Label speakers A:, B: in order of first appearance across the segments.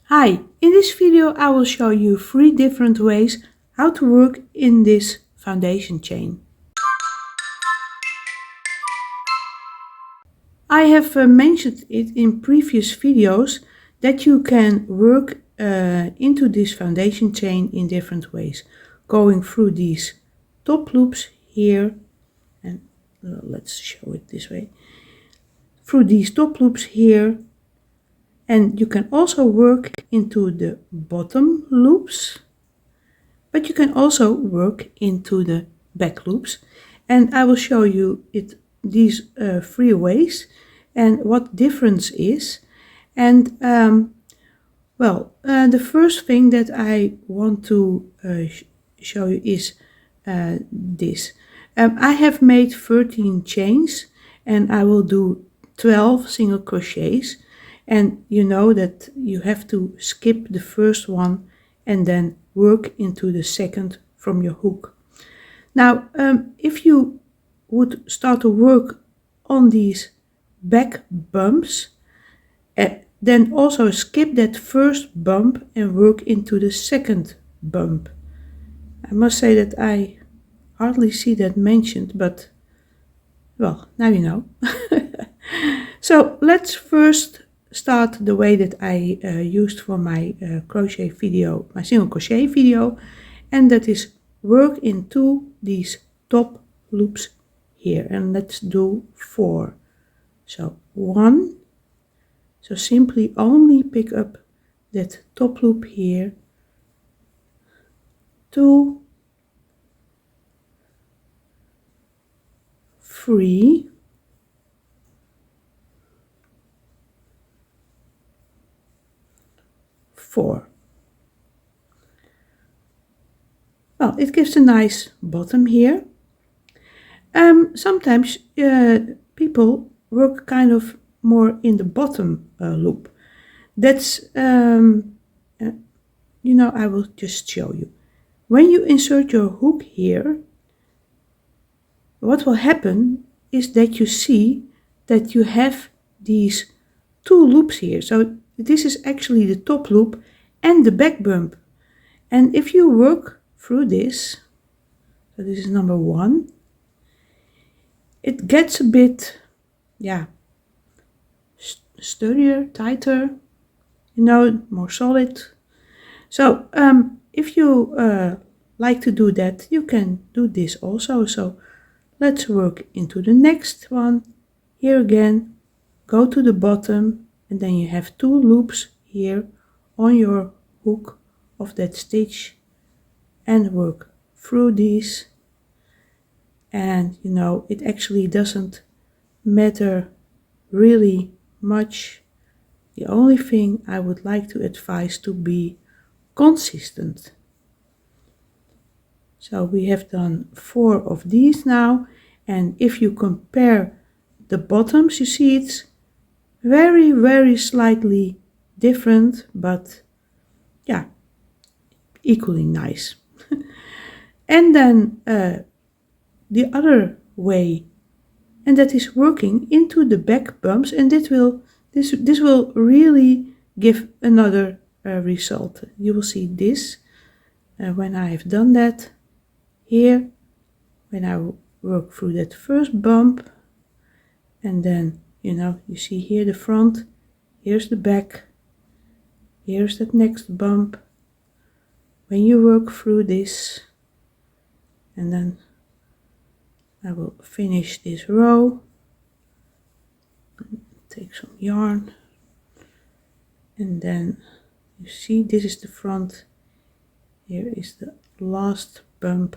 A: Hi, in this video I will show you 3 different ways how to work in this foundation chain. I have mentioned it in previous videos that you can work into this foundation chain in different ways. Going through these top loops here, and let's show it this way. Through these top loops here, and you can also work into the bottom loops. But you can also work into the back loops, and I will show you these 3 ways and what difference is. And the first thing that I want to show you is this. I have made 13 chains and I will do 12 single crochets, and you know that you have to skip the first one and then work into the second from your hook. Now, if you would start to work on these back bumps, then also skip that first bump and work into the second bump. I must say that I hardly see that mentioned, but well, now you know. So let's first start the way that I used for my crochet video, my single crochet video, and that is work into these top loops here, and let's do 4. So 1, so simply only pick up that top loop here, 2, 3, 4. Well, it gives a nice bottom here. Sometimes people work kind of more in the bottom loop. That's, I will just show you. When you insert your hook here, what will happen is that you see that you have these 2 loops here. So this is actually the top loop and the back bump. And if you work through this, so this is number 1, it gets a bit, sturdier, tighter, more solid. So if you like to do that, you can do this also. So let's work into the next one. Here again, go to the bottom, and then you have 2 loops here on your hook of that stitch, and work through these. And it actually doesn't matter really much. The only thing I would like to advise to be consistent. So we have done 4 of these now, and if you compare the bottoms, you see it's very, very slightly different, but equally nice. And then the other way, and that is working into the back bumps, and this will really give another result. You will see this when I have done that here, when I work through that first bump, and then you see here the front, here's the back, here's that next bump. When you work through this, and then I will finish this row, take some yarn, and then you see this is the front, here is the last bump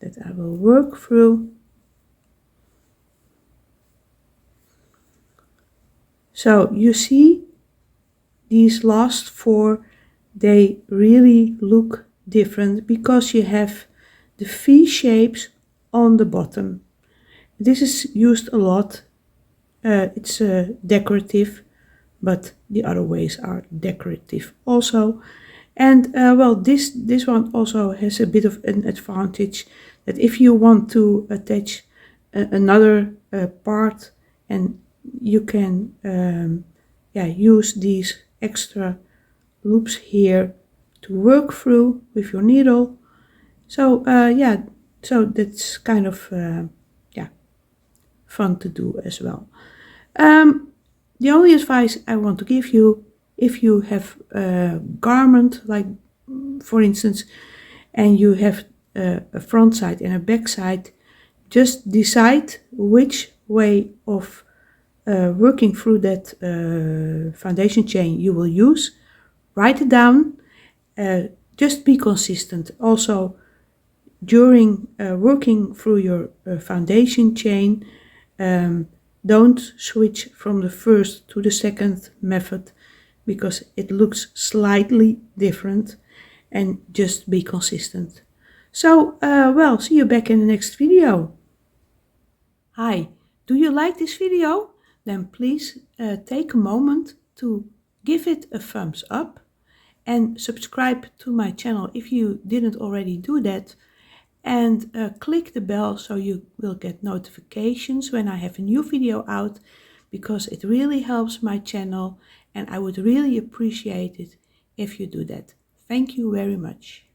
A: that I will work through. So you see these last 4, they really look different because you have the V shapes on the bottom. This is used a lot. It's decorative, but the other ways are decorative also. And this one also has a bit of an advantage, that if you want to attach another part, and you can use these extra loops here to work through with your needle. So yeah, so that's kind of yeah, fun to do as well. The only advice I want to give you, if you have a garment, like for instance, and you have a front side and a back side, just decide which way of working through that foundation chain you will use. Write it down. Just be consistent. Also, during working through your foundation chain, don't switch from the first to the second method, because it looks slightly different, and just be consistent. So, well, see you back in the next video. Hi, do you like this video? Then please take a moment to give it a thumbs up and subscribe to my channel if you didn't already do that. And click the bell so you will get notifications when I have a new video out, because it really helps my channel and I would really appreciate it if you do that. Thank you very much.